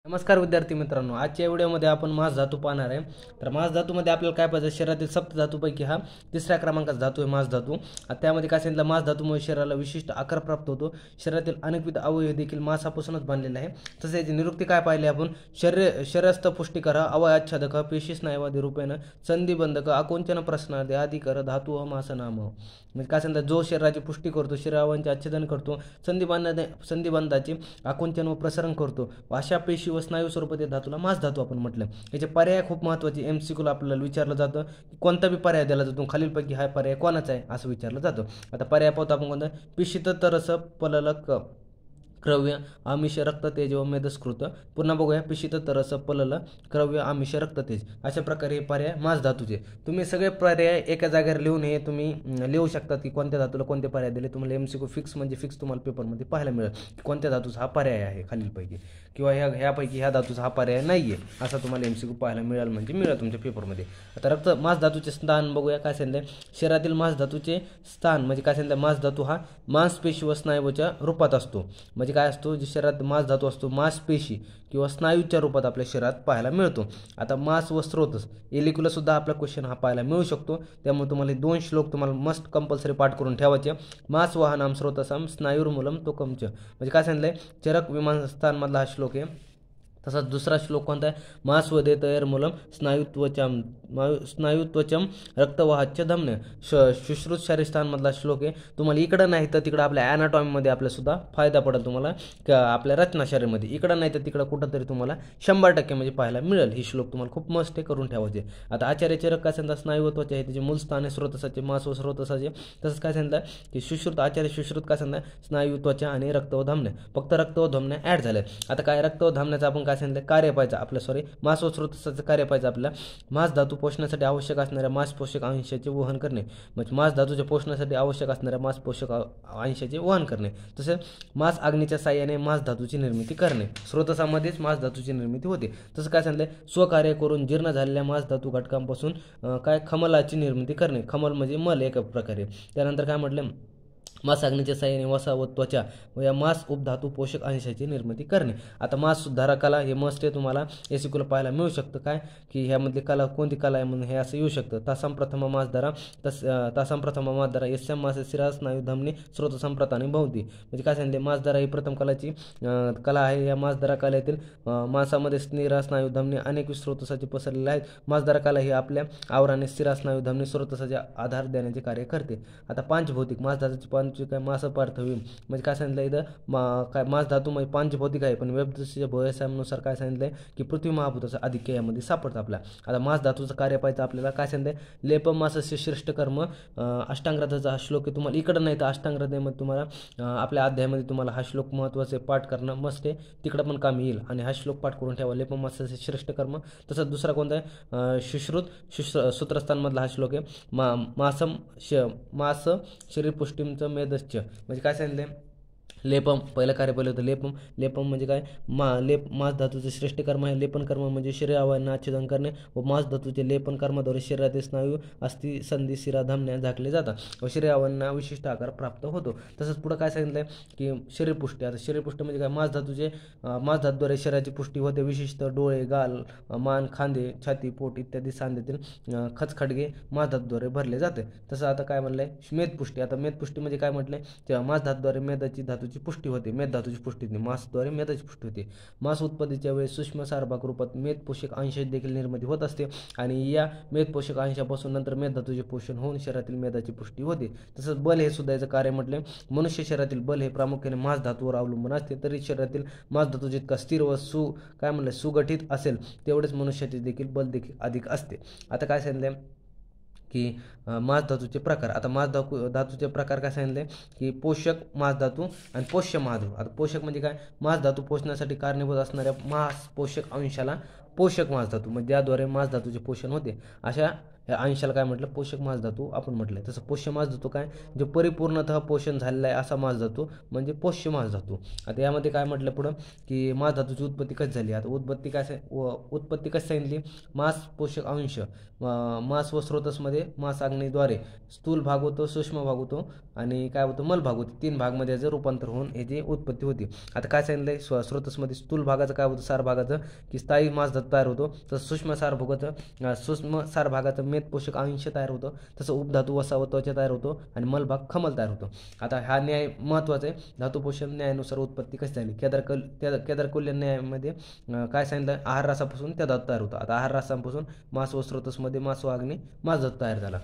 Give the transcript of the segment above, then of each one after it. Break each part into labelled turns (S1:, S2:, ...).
S1: नमस्कार विद्यार्थी मित्रांनो, आजच्या व्हिडिओमध्ये आपण मांस धातू पाहणार आहे। तर मांस धातूमध्ये आपल्याला काय पाहिजे, शरीरातील सप्तधातूपैकी हा तिसऱ्या क्रमांकाचा धातू आहे मांस धातू। त्यामध्ये काय सांगितलं, मांस धातूमुळे शरीराला विशिष्ट आकार प्राप्त होतो। शरीरातील अनेकविध अवयव देखील मांसापासूनच बनलेले आहे। तसेच याची निरुक्ती काय पाहिली आपण, शरीरस्थ पुष्टिकर, अवयच्छेदक, पेशी स्नायुवादी रूपेण, संधिबंधक, आकुंचन प्रश्नादि आदिकर धातू मांस नाम। म्हणजे काय सांगितलं, जो शरीराची पुष्टी करतो, शरीरावरचे आच्छेदन करतो, संधिबंधाचे आकुंचन व प्रसरण करतो, अशा पेशी व स्नायू स्वरूपातील धातूला मांस धातू आपण म्हटलं। याचे पर्याय खूप महत्त्वाचे, एमसीक्यूला आपल्याला विचारलं जातं की कोणता बी पर्याय दिला जातो, खालीलपैकी हा पर्याय कोणाचा आहे असं विचारलं जातं। आता पर्याय पाहतो आपण कोणता, पिशित तरस पललक क्रव्य आमिष रक्ततेज व मेदस्कृत। पुन्हा बघूया, पिशित तरस पलल क्रव्य आमिष रक्ततेज, अशा प्रकारे हे पर्याय मांस धातूचे। तुम्ही सगळे पर्याय एका जागेवर लिहून हे तुम्ही लिहू शकता की कोणत्या धातूला कोणते पर्याय दिले। तुम्हाला एमसीक्यू फिक्स म्हणजे फिक्स तुम्हाला पेपरमध्ये पाहायला मिळेल की कोणत्या धातूचा हा पर्याय आहे खालीलपैकी, किंवा ह्यापैकी ह्या धातूचा हा पर्याय नाही आहे असा तुम्हाला एमसीक्यू पाहायला मिळेल, म्हणजे मिळेल तुमच्या पेपरमध्ये। आता मांस धातूचे स्थान बघूया, काय सांगितलं, शरीरातील मांस धातूचे स्थान म्हणजे काय सांगितलं, मांस धातू हा मांसपेशी व स्नायूच्या रूपात असतो। म्हणजे काय असतो, जे शरीरात मांस धातू असतो मांसपेशी किंवा स्नायूच्या रूपात आपल्या शरीरात पाहायला मिळतो। आता मांस व स्रोतस एलिक्युला सुद्धा आपला क्वेश्चन हा पाहायला मिळू शकतो। त्यामुळे तुम्हाला हे 2 श्लोक तुम्हाला मस्ट कंपल्सरी पाठ करून ठेवायचे। मांस वाहनाम स्रोतसम स्नायुर्मूलम तोकमच, म्हणजे काय सांगितलंय, चरक विमानस्थान मधला हा श्लोक आहे। तसाच दुसरा श्लोक कोणता आहे, मांस व तैर्मूलम स्नायुत्वचम रक्तवाहच्य धमन्य, शुश्रुत शरीरस्थान मधला श्लोक आहे। तुम्हाला इकडं नाही तर तिकडं आपल्या ॲनाटॉमीमध्ये आपल्या सुद्धा फायदा पडेल तुम्हाला, आपल्या रचनाशरीमध्ये इकडं नाही तर तिकडं कुठंतरी तुम्हाला 100% म्हणजे पाहायला मिळेल। ही श्लोक तुम्हाला खूप मस्त करून ठेवायचे। आता आचार्य चरक काय सांगतात, स्नायुत्वचे आहे त्याचे मूल स्थान आहे स्रोतसाचे, मांस व स्रोतसाचे। तसंच काय सांगतात की शुश्रुत, आचार्य शुश्रुत काय सांगतात, स्नायुत्वच्या आणि रक्त व धमन्या, फक्त रक्त व धमन्या ॲड झाले। आता काय रक्त व धमन्याचं आपण काय सांगितलं कार्य पाहिजे आपलं, मांस व स्रोतसाचं कार्य पाहिजे आपल्याला, मांस धातू पोषणासाठी आवश्यक असणाऱ्या मांस पोषक अंशाचे वहन करणे, म्हणजे मांस धातूच्या पोषणासाठी आवश्यक असणाऱ्या मांस पोषक अंशाचे वहन करणे। तसेच मांस अग्नीच्या साह्याने मांस धातूची निर्मिती करणे, स्रोतसामध्येच मांस धातूची निर्मिती होते। तसं काय सांगितलं, स्वकार्य करून जीर्ण झालेल्या मांस धातू घटकांपासून काय खमलाची निर्मिती करणे, खमल म्हणजे मल एका प्रकारे। त्यानंतर काय म्हटलं, मांस अग्नीच्या साह्याने वसा व त्वचा व या मांस उपधातू पोषक अंशाची निर्मिती करणे। आता मांस सुधारा कला हे मस्त आहे, तुम्हाला एसिक्यूला पाहायला मिळू शकतं काय की ह्यामधली कला कोणती कला आहे म्हणून हे असं येऊ शकतं। तासाम प्रथम मांसधारा तासाम प्रथम मांसधारा यस्याम मांस शिरा स्नायू धमनी स्रोत संप्रतानी भवती, म्हणजे काय सांगितले, मांसधारा ही प्रथम कलाची कला आहे। या मांसधारा कलेतील मांसामध्ये स्निरा स्नायू धमनी अनेक स्रोतसाचे पसरलेले आहेत। मांसधारा कला ही आपल्या आवराने स्थिरा स्नायू धमनी स्रोतसाचे आधार देण्याचे कार्य करते। आता पांचभौतिक मांस धातूची काय मांस पार्थवी, म्हणजे काय सांगितलं इथं, काय मांस धातू म्हणजे पांचभौतिक आहे, पण वेबदृष्टीच्या भोयसानुसार काय सांगितलंय की पृथ्वी महाभूताचं आधिक्य यामध्ये सापडतं आपल्या। आता मांस धातूचं कार्य पाहिजे आपल्याला, काय सांगितलंय, लेपम मासस्य श्रेष्ठ कर्म, अष्टांगराचा हा श्लोक आहे। तुम्हाला इकडं नाही तर अष्टांगरामध्ये तुम्हाला आपल्या अध्यायामध्ये तुम्हाला हा श्लोक महत्त्वाचे पाठ करणं मस्त आहे, तिकडं पण कामी येईल आणि हा श्लोक पाठ करून ठेवा, लेपम मासस्य श्रेष्ठ कर्म। तसंच दुसरा कोणता आहे, सूत्रस्थानमधला हा श्लोक आहे, मास शरीरपुष्टींचं मेदश्च, म्हणजे काय सांगितलं, लेपम पहिलं कार्य पहिलं होतं लेपम, लेपम म्हणजे काय, मांस धातूचे श्रेष्ठ कर्म आहे। लेपन कर्म म्हणजे शरीर अवयवांना आच्छादन करणे व मांस धातूचे लेपन कर्माद्वारे शरीरातील स्नायू अस्थि संधी शिरा धमन्या झाकले जातात व शरीर अवयवांना विशिष्ट आकार प्राप्त होतो। तसंच पुढं काय सांगितलंय की शरीरपुष्टी, आता शरीरपुष्टी म्हणजे काय, मांस धातूद्वारे शरीराची पुष्टी होते, विशिष्ट डोळे, गाल, मान, खांदे, छाती, पोट इत्यादी सांधेतील खचखडगे मांस धातूद्वारे भरले जाते। तसं आता काय म्हणलंय, मेदपुष्टी, आता मेदपुष्टी म्हणजे काय म्हटलंय, तेव्हा मांस धातूद्वारे मेदाची धातूची पुष्टी होते, मेद धातूची पुष्टी होते, मांसद्वारे मेदाची पुष्टी होते। मांस उत्पत्तीच्या वेळेस सूक्ष्म सारभाग रूपात मेद पोषक अंश देखील निर्मिती होत असते आणि या मेद पोषक अंशापासून नंतर मेद धातूचे पोषण होऊन शरीरातील मेदाची पुष्टी होते। तसंच बल हे सुद्धा याचं कार्य म्हटले, मनुष्य शरीरातील बल हे प्रामुख्याने मांस धातूवर अवलंबून असते, तरी शरीरातील मांस धातू जितका स्थिर व सुगठित असेल तेवढेच मनुष्याचे देखील बल देखील अधिक असते। आता काय सांगितलंय की मांस धातूचे प्रकार, आता मांस धातूचे प्रकार काय सांगितले की पोषक मांस धातू आणि पोष्य मांस धातू। आता पोषक म्हणजे काय, मांस धातू पोषणासाठी कारणीभूत असणाऱ्या मांस पोषक अंशाला पोषक मास धातू, म्हणजे ज्याद्वारे मास धातूचे पोषण होते अशा या अंशाला काय म्हटलं, पोषक मास धातू आपण म्हटलंय. तसं पोष्य मास धातू काय, जो परिपूर्णतः पोषण झालेला आहे असा मास धातू म्हणजे पोष्य मास धातू. आता यामध्ये काय म्हटलं पुढं की मास धातूची उत्पत्ती कशी झाली. आता उत्पत्ती कशी सांगितली, मास पोषक अंश मास व स्रोतसमध्ये मास आग्नेयद्वारे स्थूल भाग होतो, सूक्ष्म भाग होतो आणि काय होतं मल भाग होतो. 3 भागमध्ये याचं रूपांतर होऊन याची उत्पत्ती होती. आता काय सांगितलंय, स्रोतसमध्ये स्थूल भागाचं काय होतं, सार भागाचं की स्थायी मास धातू तयार होतो. तसं सूक्ष्म सार भागाचं मेद पोषक अंश तयार होतं. तसं उपधातू वसा व त्वचा तयार होतो आणि मलभाग खमल तयार होतो. आता हा न्याय महत्त्वाचा आहे. धातू पोषण न्यायानुसार उत्पत्ती कशी झाली. केदारकौल्य न्यायामध्ये काय सांगितलं, आहार रसापासून त्या धातू तयार होतं. आता आहार रसापासून मास व स्रोतसमध्ये मास व अग्नी मास धातू तयार झाला.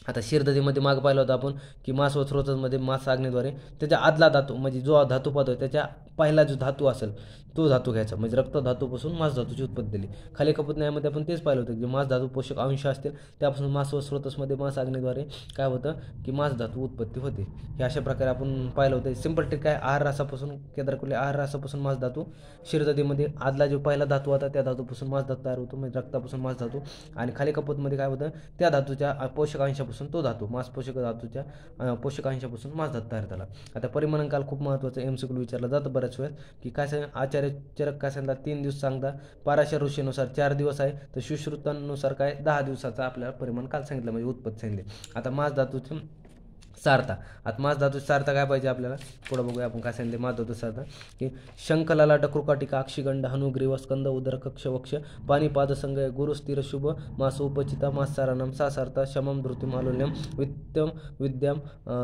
S1: आता शिरदधीमध्ये माग पाहिलं होतं आपण की मास व स्रोतसमध्ये मास आग्नेद्वारे त्याच्या आदला धातू म्हणजे जो धातू पाहतोय त्याच्या पहिला जो धातू असेल तो धातू घ्यायचा, म्हणजे रक्त धातूपासून मास धातूची उत्पत्ती दिली. खाली कपूत न्यायामध्ये आपण तेच पाहिलं होतं की मास धातू पोषक अंश असतील त्यापासून मास व स्रोतसमध्ये मास आग्नेद्वारे काय होतं की मास धातू उत्पत्ती होते. हे अशा प्रकारे आपण पाहिलं होतं. सिंपल ट्रिक काय, आहार रसापासून केदारकौल्य आहार रसापासून मास धातू, शिरदधीमध्ये आदला जो पहिला धातू होता त्या धातूपासून मास धातू तयार होतो, म्हणजे रक्तापासून मास धातू. आणि खाली कपूतमध्ये काय होतं, त्या धातूच्या पोषक अंशापासून तो धातू मास पोषक धातूच्या पोषक अंशापासून मास धातू तयार झाला. आता परिमाण काल खूप महत्त्वाचं MCQ विचारलं जातं बऱ्याच वेळेस की काय सांग आचार्य चरक काय सांगतात 3 दिवस सांगता, पाराशर ऋषीनुसार 4 दिवस आहे, तर सुश्रुतांनुसार काय 10 दिवसाचा आपल्याला परिमाण काल सांगितलं, म्हणजे उत्पत्ती सांगितली. आता मास धातूचं सारता, आता मास धातू सारता काय पाहिजे आपल्याला, पुढं बघूया आपण काय सांगितले मास धातू सारता की शंख ललाट कृकाटिका अक्षिगंड हनुग्रीव स्कंद उदर कक्ष वक्ष पाणीपाद संगय गुरु स्थिर शुभ मास उपचिता मास सारानम सासारता शमम धृतिम आलोल्यम वित्तम विद्याम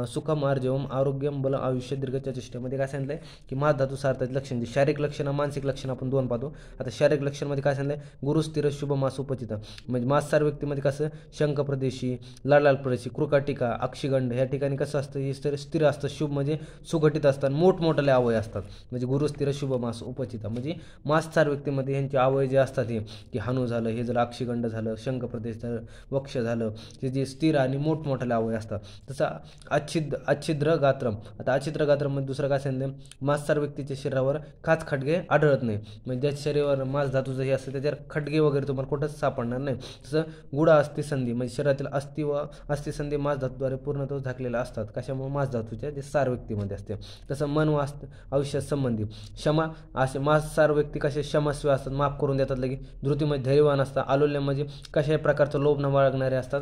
S1: सुखम आर्जवम आरोग्यम बल आयुष्य दीर्घ चेष्टेमध्ये काय सांगितलंय की मास धातू सारताची लक्षण, शारीरिक लक्षण मानसिक लक्षण आपण 2 पाहतो. आता शारीरिक लक्षणमध्ये काय सांगितलंय, गुरु स्थिर शुभ मास उपचिता, म्हणजे मास सार व्यक्तीमध्ये कसं शंख प्रदेशी लाल प्रदेशी कृकाटिका अक्षिगंड ह्या ठिकाणी कसं असतं, हे स्थिर असतं, शुभ म्हणजे सुघटित असतात, मोठमोठाले अवय असतात, म्हणजे गुरु स्थिर शुभ मास उपचिता, म्हणजे मास चार व्यक्तीमध्ये यांचे अवय जे असतात हे की हनु झालं, हे झालं अक्षिगंड झालं, शंख प्रदेश झालं, वक्ष झालं, हे जे स्थिर आणि मोठमोठाले अवय असतात. तसं अच्छिद्र गात्रम, आता अच्छिद्र गात्रम म्हणजे दुसरं काय सांगितलं, मास चार व्यक्तीच्या शरीरावर खाच खडगे आढळत नाही, म्हणजे ज्या शरीरावर मास धातूचं हे असतं त्याच्यावर खडगे वगैरे तुम्हाला कुठंच सापडणार नाही. तसं गुडा अस्थिसंधी म्हणजे शरीरातील अस्थि व अस्थिसंधी मास धातूद्वारे पूर्णतः झाकलेला असतात, कशामुळे मास धातूच्या जे सार व्यक्तीमध्ये असते. तसं मन व आयुष्यात संबंधी क्षमा असे मास सार व्यक्ती कसे क्षमस्व असतात, माफ करून देतात लगे, धृतीमध्ये धैर्यवान असतात, आलोल्य म्हणजे कशाही प्रकारचं लोभ न बाळगणारे असतात.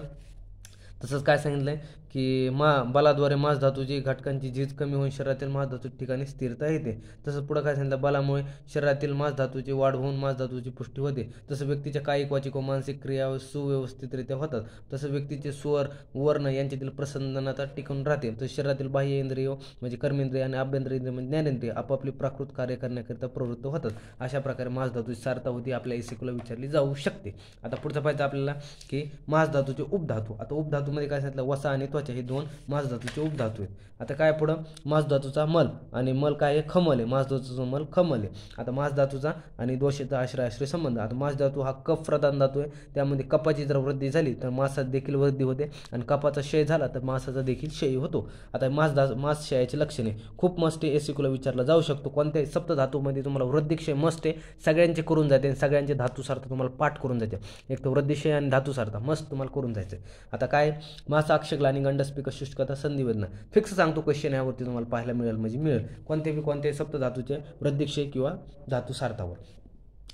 S1: तसंच काय सांगितलंय की बलाद्वारे मास धातूची घटकांची झीज कमी होऊन शरीरातील मास धातू ठिकाणी स्थिरता येते. तसंच पुढं काय सांगितलं, बलामुळे शरीरातील मास धातूची वाढ होऊन मास धातूची पुष्टी होते. तसं व्यक्तीच्या कायिक वाचिक व मानसिक क्रिया सुव्यवस्थितरित्या होतात. तसं व्यक्तीचे स्वर वर्ण यांच्यातील प्रसन्नता टिकून राहते. तर शरीरातील बाह्य इंद्रिय म्हणजे कर्मेंद्रिय आणि आभ्यंतर इंद्रिय म्हणजे ज्ञानेंद्रिय आपापली प्राकृत कार्य करण्याकरिता प्रवृत्त होतात. अशा प्रकारे मास धातूची सारता होती आपल्या एसिक्यूला विचारली जाऊ शकते. आता पुढचं पाहिजे आपल्याला की मास धातूचे उपधातू. आता उपधातूमध्ये काय सांगितलं, वसा आणि त्वचा हे 2 मास धातूचे उपधातू आहेत. आता काय पुढं, मास धातूचा मल आणि मल काय आहे, खमल आहे. मास धातूचा मल खमल आहे. आता मास धातूचा आणि दोषाचा आश्रय संबंध. आता मास धातू हा कफ प्रधान धातू आहे, त्यामध्ये कपाची जर वृद्धी झाली तर मासात देखील वृद्धी होते आणि कपाचा क्षय झाला तर मासाचा देखील क्षय होतो. आता मास क्षयाची लक्षणे खूप मस्त आहे, एसिक्यूला विचारला जाऊ शकतो. कोणत्याही सप्त धातूमध्ये तुम्हाला वृद्धिक्षय मस्त आहे, सगळ्यांचे करून जाते आणि सगळ्यांचे धातू सारता तुम्हाला पाठ करून जाते. एक तर वृद्धिक्षय आणि धातू सारता मस्त तुम्हाला करून जायचं. आता काय, मास अक्षग्लानी गंडस्पिक शुष्कता संधिवेदना फिक्स सांगतो क्वेश्चन यावरती तुम्हाला पाहायला मिळेल, म्हणजे मिळेल कोणत्याही सप्त धातूचे वृद्धिक्षय किंवा धातू सारतावर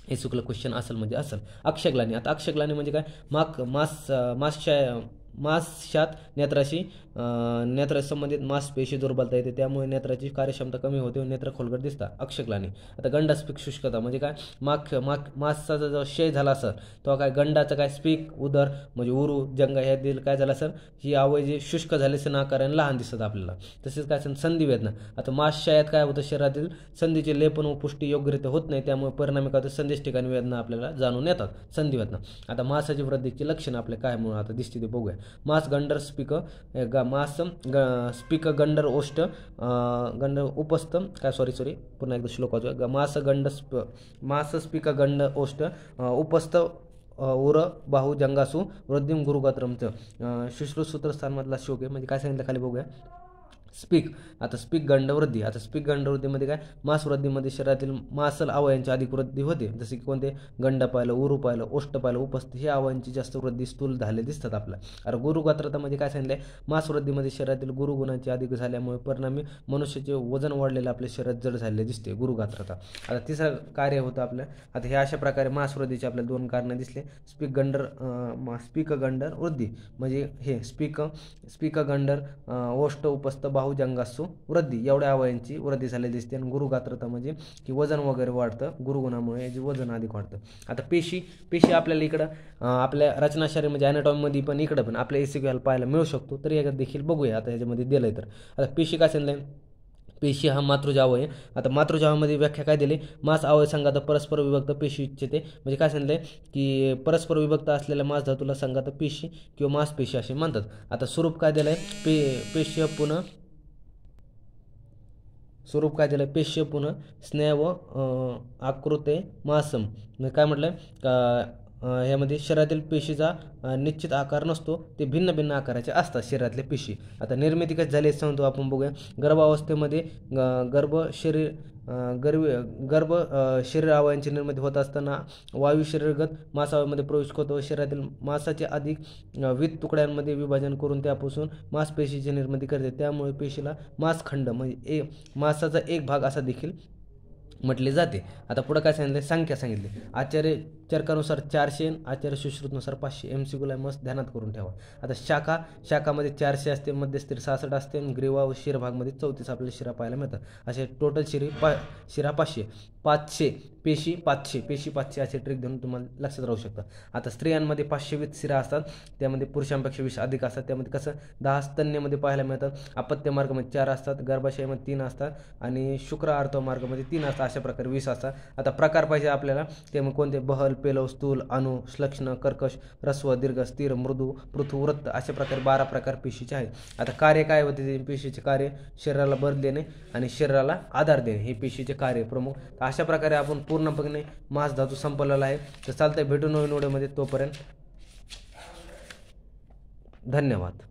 S1: हे चुकलं क्वेश्चन असेल म्हणजे असेल. अक्षग्लानी, आता अक्षग्लानी म्हणजे काय, माशात नेत्राशी संबंधित मांसपेशी दुर्बलता येते, त्यामुळे नेत्राची कार्यक्षमता कमी होते व नेत्र खोलगट दिसतात. अक्षग्लानी. आता गंडास्पिक शुष्कता म्हणजे काय, मासाचा जेव्हा क्षय झाला असेल तेव्हा काय गंडाचं काय स्पीक उदर म्हणजे उरू जंगा ह्यातील काय झालं असेल, ही अवय जे शुष्क झाले असेल आकाराने लहान दिसतात आपल्याला. तसेच काय असेल संधिवेदना. आता मासक्षयात काय होतं, शरीरातील संधीचे लेपन व पुष्टी योग्यरित्या होत नाही, त्यामुळे परिणामी काय होतं, संदेश ठिकाणी वेदना आपल्याला जाणून येतात, संधिवेदना. आता मासाची वृद्धीची लक्षणं आपल्या काय म्हणून आता दिसते ते बघूया. मास गंडर स्पीक गंडर ओष्ट गंड उपस्थ काय सॉरी पुन्हा एकदा श्लोक वाचूया. मास स्पीक गंड ओष्ट उपस्थ उर बाहू जंगासू वृद्धिम गुरुगात्रमचं शुश्रूत सूत्रस्थानमधला श्लोक आहे. म्हणजे काय सांगितलं खाली बघूया. स्पीक. आता स्पीक गंडवृद्धी. आता स्पीक गंडवृद्धीमध्ये काय, मांसवृद्धीमध्ये शरीरातील मांसल अवयांची अधिक वृद्धी होते. जसे की कोणते, गंडपायलं, उरुपायलं, ओष्ठपायलं, उपस्थ हे अवयांची जास्त वृद्धी स्थूल झाले दिसतात आपल्याला. अरे गुरुगात्रतामध्ये काय सांगितलंय, मांसवृद्धीमध्ये शरीरातील गुरुगुणांची अधिक झाल्यामुळे परिणामी मनुष्याचे वजन वाढलेलं आपल्या शरीरात जड झालेले दिसते गुरुगात्रता. आता तिसरं कार्य होतं आपलं. आता हे अशा प्रकारे मांसवृद्धीचे आपल्याला 2 कारणं दिसले. स्पीक गंडर वृद्धी म्हणजे हे स्पीक गंडर, ओष्ठ, उपस्थ, बाहू, जंगासू वृद्धी एवढ्या अवयांची वृद्धी झालेली दिसते. आणि गुरुगात्रता म्हणजे की वजन वगैरे वाढतं, गुरुगुणामुळे जे वजन अधिक वाढतं. आता पेशी आपल्याला इकडं आपल्या रचनाशरी म्हणजे ॲनाटॉमीमध्ये पण इकडं पण आपल्या ACQL पाहायला मिळू शकतो. तर याच्यात देखील बघूया आता ह्याच्यामध्ये दिलं आहे. तर आता पेशी काय सांगितलं, पेशी हा मातृज अवयव आहे. आता मातृज अवयवामध्ये व्याख्या काय दिली, मांस अवयव संघात परस्पर विभक्त पेशीचे ते म्हणजे काय सांगितलंय की परस्पर विभक्त असलेल्या मांस धातूला संघात पेशी किंवा मांसपेशी असे म्हणतात. आता स्वरूप काय दिलंय, पेशीय पुन्हा स्वरूप काय दिलं, पेशीय पुन्हा स्नेह व आकृते मासम. म्हणजे काय म्हटलं का, ह्यामध्ये शरीरातील पेशीचा निश्चित आकार नसतो, ते भिन्न भिन्न आकाराचे असतात शरीरातले पेशी. आता निर्मिती कशी झाली सांगतो आपण, बघूया. गर्भावस्थेमध्ये गर्भ शरीर अवयांची निर्मिती होत असताना वायू शरीरगत मांसावयामध्ये प्रवेश करतो. शरीरातील मांसाचे अधिक विविध तुकड्यांमध्ये विभाजन करून त्यापासून मांसपेशीची निर्मिती करते. त्यामुळे पेशीला मांसखंड म्हणजे मांसाचा एक भाग असा देखील म्हटले जाते. आता पुढं काय सांगितलं, संख्या सांगितली. आचार्य चरकानुसार 400, आचार्य सुश्रुतनुसार 500. MCQला मस्त ध्यानात करून ठेवा. आता शाखामध्ये 400 असते, मध्यस्थी 66 असते, आणि ग्रीवा व शिरभागमध्ये 34 आपल्याला शिरा पाहायला मिळतात. असे टोटल शिरा 500. 500 पेशी 500 असे ट्रिक देऊन तुम्हाला लक्षात राहू शकतं. आता स्त्रियांमध्ये 520 शिरा असतात, त्यामध्ये पुरुषांपेक्षा 20 अधिक असतात. त्यामध्ये कसं 10 स्तन्यामध्ये पाहायला मिळतात, अपत्य मार्गामध्ये 4 असतात, गर्भाशयामध्ये 3 असतात, आणि शुक्र आर्तव मार्गामध्ये 3 असतात. अशा प्रकारे 20 असतात. आता प्रकार पाहिजे आपल्याला, त्यामुळे कोणते, बहल, पेलव, स्थूल, अणु, श्लक्ष्ण, कर्कश, रस्व, दीर्घ, स्थिर, मृदू, पृथू, वृत्त अशा प्रकारे 12 प्रकार पेशीचे आहेत. आता कार्य काय होते, पेशीचे कार्य शरीराला बळ देणे आणि शरीराला आधार देणे हे पेशीचे कार्य प्रमुख. अशा प्रकारे आपण पूर्णपणे मांस धातू संपवलेला आहे. तर चालतंय, भेटू नवीन व्हिडिओमध्ये. तोपर्यंत धन्यवाद.